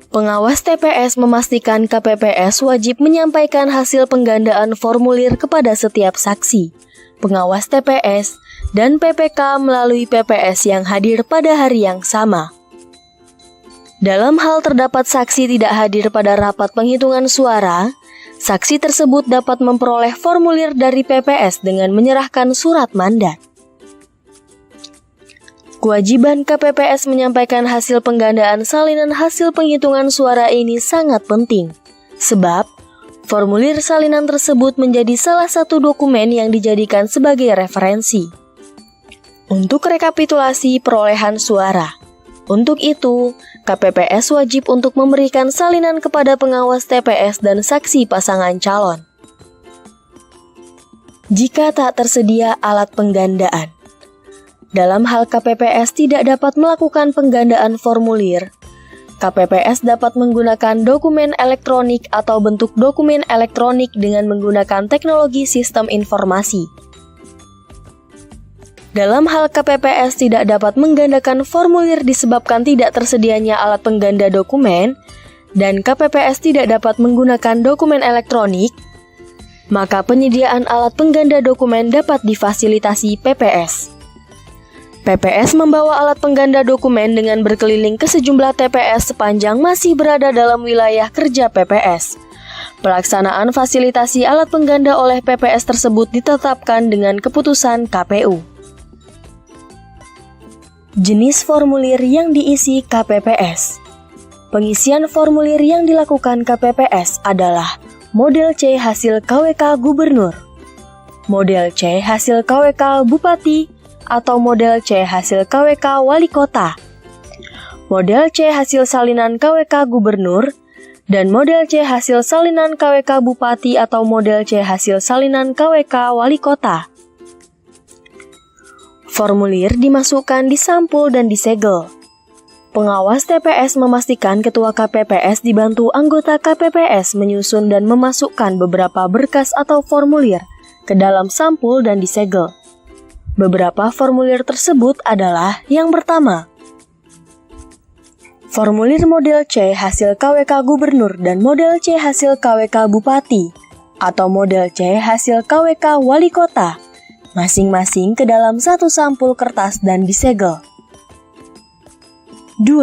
Pengawas TPS memastikan KPPS wajib menyampaikan hasil penggandaan formulir kepada setiap saksi, pengawas TPS, dan PPK melalui PPS yang hadir pada hari yang sama. Dalam hal terdapat saksi tidak hadir pada rapat penghitungan suara, saksi tersebut dapat memperoleh formulir dari PPS dengan menyerahkan surat mandat. Kewajiban KPPS menyampaikan hasil penggandaan salinan hasil penghitungan suara ini sangat penting, sebab formulir salinan tersebut menjadi salah satu dokumen yang dijadikan sebagai referensi untuk rekapitulasi perolehan suara. Untuk itu, KPPS wajib untuk memberikan salinan kepada pengawas TPS dan saksi pasangan calon. Jika tak tersedia alat penggandaan, dalam hal KPPS tidak dapat melakukan penggandaan formulir, KPPS dapat menggunakan dokumen elektronik atau bentuk dokumen elektronik dengan menggunakan teknologi sistem informasi. Dalam hal KPPS tidak dapat menggandakan formulir disebabkan tidak tersedianya alat pengganda dokumen, dan KPPS tidak dapat menggunakan dokumen elektronik, maka penyediaan alat pengganda dokumen dapat difasilitasi PPS. PPS membawa alat pengganda dokumen dengan berkeliling ke sejumlah TPS sepanjang masih berada dalam wilayah kerja PPS. Pelaksanaan fasilitasi alat pengganda oleh PPS tersebut ditetapkan dengan keputusan KPU. Jenis formulir yang diisi KPPS. Pengisian formulir yang dilakukan KPPS adalah model C hasil KWK Gubernur, model C hasil KWK Bupati, atau model C hasil KWK Wali Kota, model C hasil salinan KWK Gubernur, dan model C hasil salinan KWK Bupati atau model C hasil salinan KWK Wali Kota. Formulir dimasukkan di sampul dan disegel. Pengawas TPS memastikan ketua KPPS dibantu anggota KPPS menyusun dan memasukkan beberapa berkas atau formulir ke dalam sampul dan disegel. Beberapa formulir tersebut adalah yang pertama, formulir model C hasil KWK Gubernur dan model C hasil KWK Bupati atau model C hasil KWK Wali Kota, masing-masing ke dalam satu sampul kertas dan disegel. 2.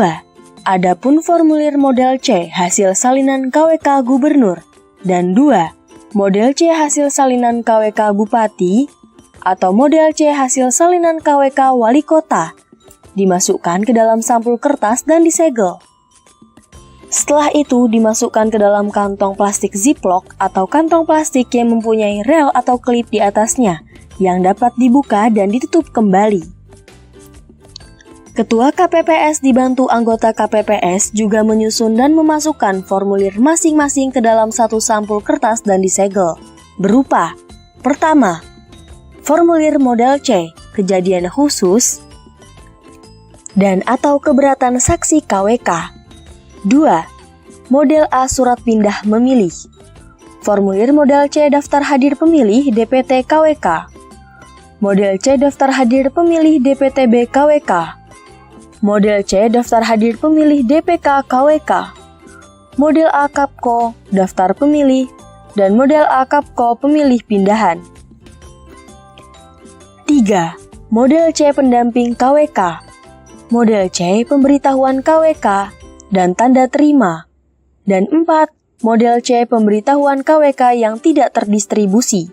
Adapun formulir model C hasil salinan KWK Gubernur dan 2. Model C hasil salinan KWK Bupati atau model C hasil salinan KWK Wali Kota dimasukkan ke dalam sampul kertas dan disegel. Setelah itu dimasukkan ke dalam kantong plastik ziplock atau kantong plastik yang mempunyai rel atau klip di atasnya yang dapat dibuka dan ditutup kembali. Ketua KPPS dibantu anggota KPPS juga menyusun dan memasukkan formulir masing-masing ke dalam satu sampul kertas dan disegel, berupa: pertama, formulir model C, kejadian khusus, dan atau keberatan saksi KWK. 2. Model A surat pindah memilih. Formulir model C daftar hadir pemilih DPT KWK. Model C daftar hadir pemilih DPTB KWK. Model C daftar hadir pemilih DPK KWK. Model A Kapko daftar pemilih dan model A Kapko pemilih pindahan. 3. Model C pendamping KWK, model C pemberitahuan KWK dan tanda terima, dan 4. Model C pemberitahuan KWK yang tidak terdistribusi.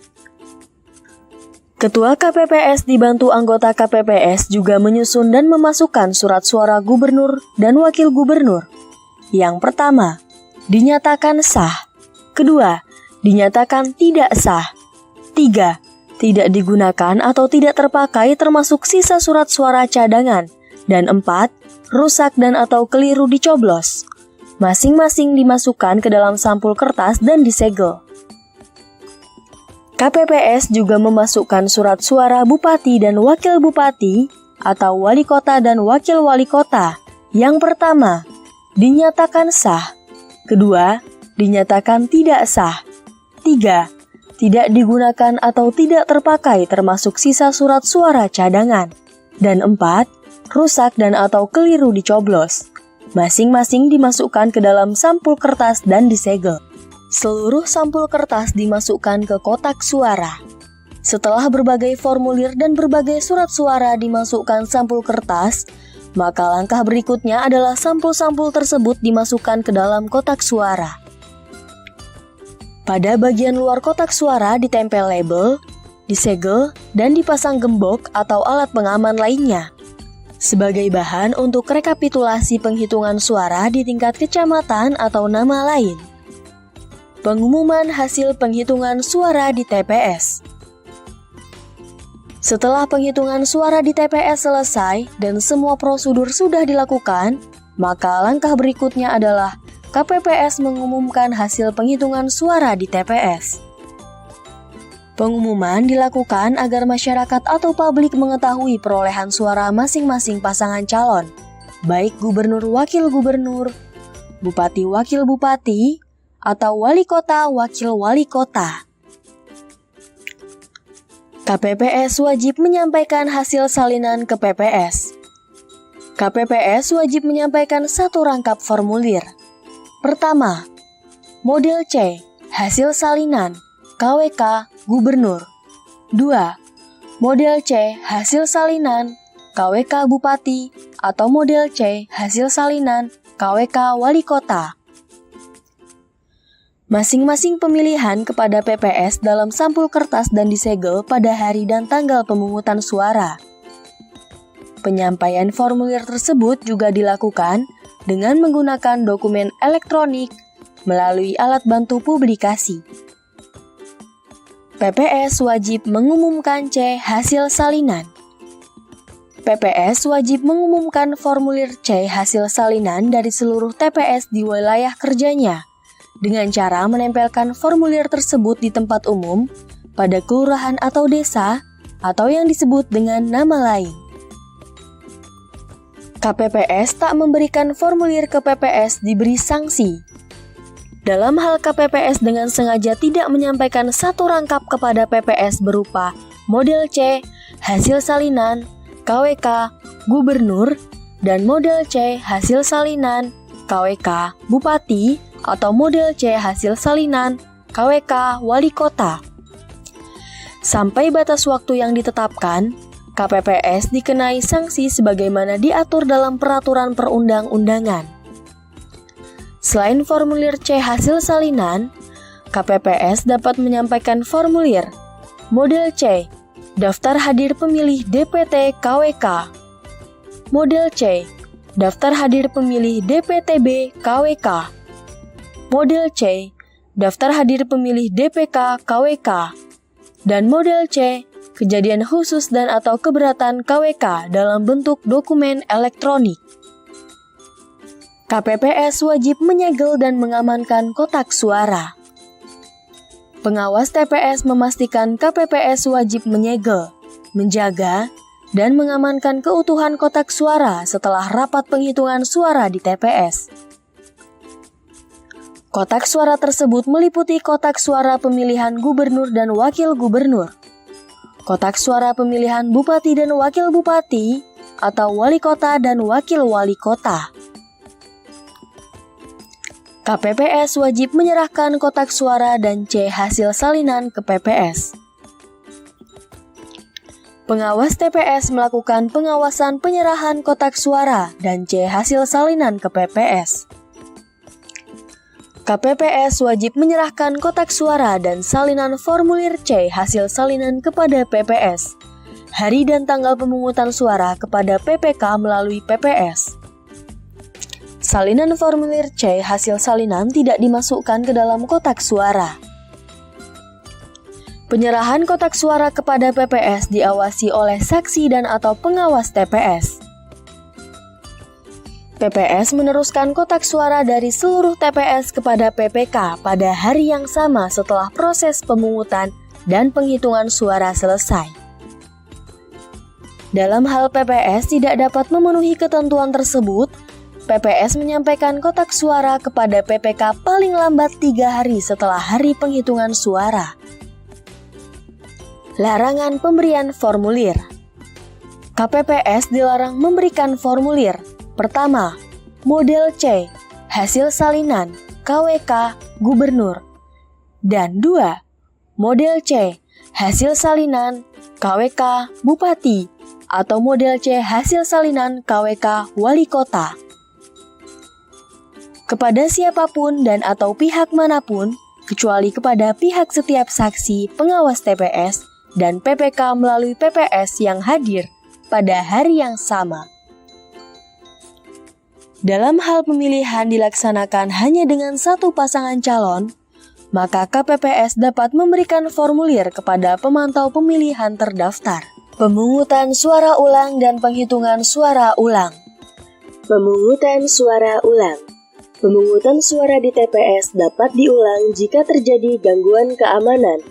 Ketua KPPS dibantu anggota KPPS juga menyusun dan memasukkan surat suara gubernur dan wakil gubernur. Yang pertama, dinyatakan sah. Kedua, dinyatakan tidak sah. 3. tidak digunakan atau tidak terpakai termasuk sisa surat suara cadangan. Dan 4, rusak dan atau keliru dicoblos. Masing-masing dimasukkan ke dalam sampul kertas dan disegel. KPPS juga memasukkan surat suara bupati dan wakil bupati atau wali kota dan wakil wali kota. Yang pertama, dinyatakan sah. Kedua, dinyatakan tidak sah. 3, tidak digunakan atau tidak terpakai termasuk sisa surat suara cadangan. Dan 4, rusak dan atau keliru dicoblos. Masing-masing dimasukkan ke dalam sampul kertas dan disegel. Seluruh sampul kertas dimasukkan ke kotak suara. Setelah berbagai formulir dan berbagai surat suara dimasukkan sampul kertas, maka langkah berikutnya adalah sampul-sampul tersebut dimasukkan ke dalam kotak suara. Pada bagian luar kotak suara ditempel label, disegel, dan dipasang gembok atau alat pengaman lainnya. Sebagai bahan untuk rekapitulasi penghitungan suara di tingkat kecamatan atau nama lain. Pengumuman hasil penghitungan suara di TPS. Setelah penghitungan suara di TPS selesai dan semua prosedur sudah dilakukan, maka langkah berikutnya adalah KPPS mengumumkan hasil penghitungan suara di TPS. Pengumuman dilakukan agar masyarakat atau publik mengetahui perolehan suara masing-masing pasangan calon, baik gubernur wakil gubernur, bupati wakil bupati, atau wali kota wakil wali kota. KPPS wajib menyampaikan hasil salinan ke PPS. KPPS wajib menyampaikan satu rangkap formulir. Pertama, model C, hasil salinan, KWK Gubernur. 2. Model C, hasil salinan, KWK Bupati, atau model C, hasil salinan, KWK Wali Kota. Masing-masing pemilihan kepada PPS dalam sampul kertas dan disegel pada hari dan tanggal pemungutan suara. Penyampaian formulir tersebut juga dilakukan dengan menggunakan dokumen elektronik melalui alat bantu publikasi. PPS wajib mengumumkan C hasil salinan. PPS wajib mengumumkan formulir C hasil salinan dari seluruh TPS di wilayah kerjanya dengan cara menempelkan formulir tersebut di tempat umum pada kelurahan atau desa atau yang disebut dengan nama lain. KPPS tak memberikan formulir ke PPS diberi sanksi. Dalam hal KPPS dengan sengaja tidak menyampaikan satu rangkap kepada PPS berupa model C, hasil salinan, KWK, gubernur, dan model C, hasil salinan, KWK, bupati, atau model C, hasil salinan, KWK, wali kota. Sampai batas waktu yang ditetapkan, KPPS dikenai sanksi sebagaimana diatur dalam peraturan perundang-undangan. Selain formulir C hasil salinan, KPPS dapat menyampaikan formulir model C, daftar hadir pemilih DPT KWK, model C, daftar hadir pemilih DPTB KWK, model C, daftar hadir pemilih DPK KWK, dan model C, kejadian khusus dan atau keberatan KWK dalam bentuk dokumen elektronik. KPPS wajib menyegel dan mengamankan kotak suara. Pengawas TPS memastikan KPPS wajib menyegel, menjaga, dan mengamankan keutuhan kotak suara setelah rapat penghitungan suara di TPS. Kotak suara tersebut meliputi kotak suara pemilihan gubernur dan wakil gubernur, kotak suara pemilihan bupati dan wakil bupati, atau wali kota dan wakil wali kota. KPPS wajib menyerahkan kotak suara dan C hasil salinan ke PPS. Pengawas TPS melakukan pengawasan penyerahan kotak suara dan C hasil salinan ke PPS. KPPS wajib menyerahkan kotak suara dan salinan formulir C hasil salinan kepada PPS. Hari dan tanggal pemungutan suara kepada PPK melalui PPS. Salinan formulir C hasil salinan tidak dimasukkan ke dalam kotak suara. Penyerahan kotak suara kepada PPS diawasi oleh saksi dan atau pengawas TPS. PPS meneruskan kotak suara dari seluruh TPS kepada PPK pada hari yang sama setelah proses pemungutan dan penghitungan suara selesai. Dalam hal PPS tidak dapat memenuhi ketentuan tersebut, PPS menyampaikan kotak suara kepada PPK paling lambat 3 hari setelah hari penghitungan suara. Larangan pemberian formulir. KPPS dilarang memberikan formulir. Pertama, model C, hasil salinan, KWK, Gubernur. Dan 2, model C, hasil salinan, KWK, Bupati, atau model C, hasil salinan, KWK, Wali Kota. Kepada siapapun dan atau pihak manapun, kecuali kepada pihak setiap saksi, pengawas TPS, dan PPK melalui PPS yang hadir pada hari yang sama. Dalam hal pemilihan dilaksanakan hanya dengan satu pasangan calon, maka KPPS dapat memberikan formulir kepada pemantau pemilihan terdaftar. Pemungutan suara ulang dan penghitungan suara ulang. Pemungutan suara ulang. Pemungutan suara di TPS dapat diulang jika terjadi gangguan keamanan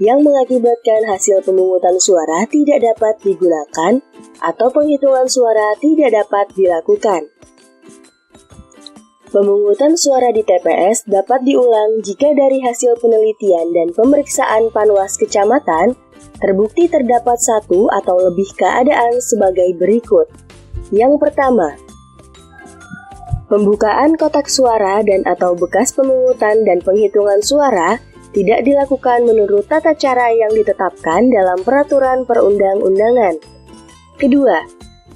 yang mengakibatkan hasil pemungutan suara tidak dapat digunakan atau penghitungan suara tidak dapat dilakukan. Pemungutan suara di TPS dapat diulang jika dari hasil penelitian dan pemeriksaan Panwas Kecamatan terbukti terdapat satu atau lebih keadaan sebagai berikut. Yang pertama, pembukaan kotak suara dan atau bekas pemungutan dan penghitungan suara tidak dilakukan menurut tata cara yang ditetapkan dalam peraturan perundang-undangan. Kedua,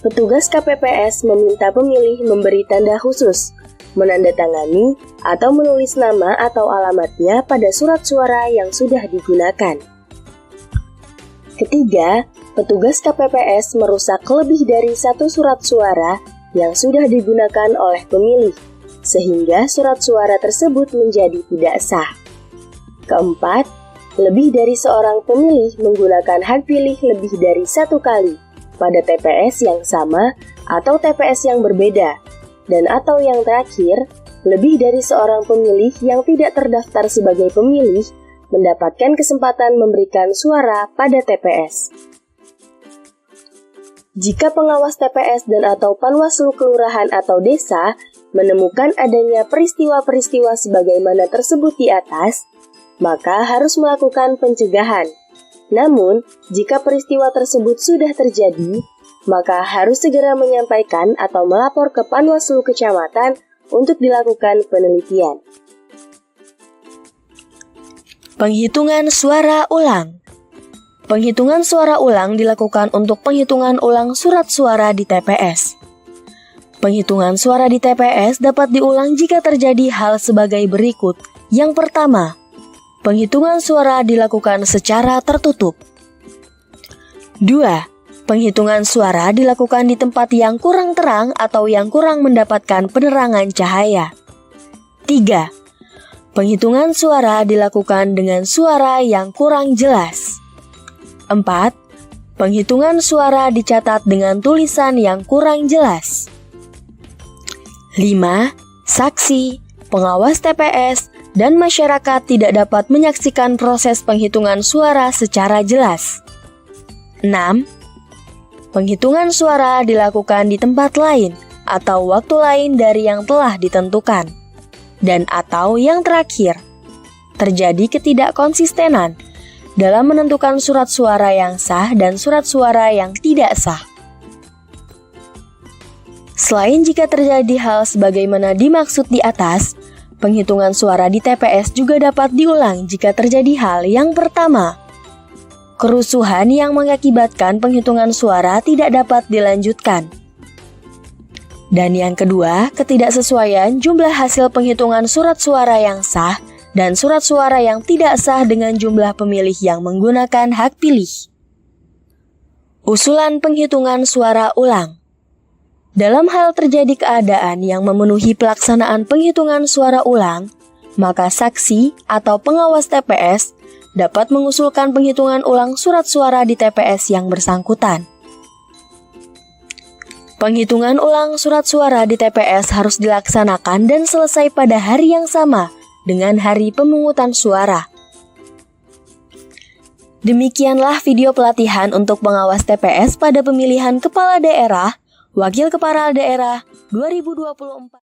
petugas KPPS meminta pemilih memberi tanda khusus, menandatangani atau menulis nama atau alamatnya pada surat suara yang sudah digunakan. Ketiga, petugas KPPS merusak lebih dari satu surat suara yang sudah digunakan oleh pemilih, sehingga surat suara tersebut menjadi tidak sah. Keempat, lebih dari seorang pemilih menggunakan hak pilih lebih dari satu kali pada TPS yang sama atau TPS yang berbeda. Dan atau yang terakhir, lebih dari seorang pemilih yang tidak terdaftar sebagai pemilih mendapatkan kesempatan memberikan suara pada TPS. Jika pengawas TPS dan atau Panwaslu kelurahan atau desa menemukan adanya peristiwa-peristiwa sebagaimana tersebut di atas, maka harus melakukan pencegahan. Namun, jika peristiwa tersebut sudah terjadi, maka harus segera menyampaikan atau melapor ke Panwaslu Kecamatan untuk dilakukan penelitian. Penghitungan suara ulang. Penghitungan suara ulang dilakukan untuk penghitungan ulang surat suara di TPS. Penghitungan suara di TPS dapat diulang jika terjadi hal sebagai berikut. Yang pertama, penghitungan suara dilakukan secara tertutup. 2. Penghitungan suara dilakukan di tempat yang kurang terang atau yang kurang mendapatkan penerangan cahaya. 3. Penghitungan suara dilakukan dengan suara yang kurang jelas. 4. Penghitungan suara dicatat dengan tulisan yang kurang jelas. 5. Saksi, pengawas TPS, dan masyarakat tidak dapat menyaksikan proses penghitungan suara secara jelas. 6. Penghitungan suara dilakukan di tempat lain atau waktu lain dari yang telah ditentukan. Dan atau yang terakhir, terjadi ketidakkonsistenan dalam menentukan surat suara yang sah dan surat suara yang tidak sah. Selain jika terjadi hal sebagaimana dimaksud di atas, penghitungan suara di TPS juga dapat diulang jika terjadi hal yang pertama, kerusuhan yang mengakibatkan penghitungan suara tidak dapat dilanjutkan. Dan yang kedua, ketidaksesuaian jumlah hasil penghitungan surat suara yang sah dan surat suara yang tidak sah dengan jumlah pemilih yang menggunakan hak pilih. Usulan penghitungan suara ulang. Dalam hal terjadi keadaan yang memenuhi pelaksanaan penghitungan suara ulang, maka saksi atau pengawas TPS dapat mengusulkan penghitungan ulang surat suara di TPS yang bersangkutan. Penghitungan ulang surat suara di TPS harus dilaksanakan dan selesai pada hari yang sama dengan hari pemungutan suara. Demikianlah video pelatihan untuk pengawas TPS pada pemilihan kepala daerah, wakil kepala daerah 2024.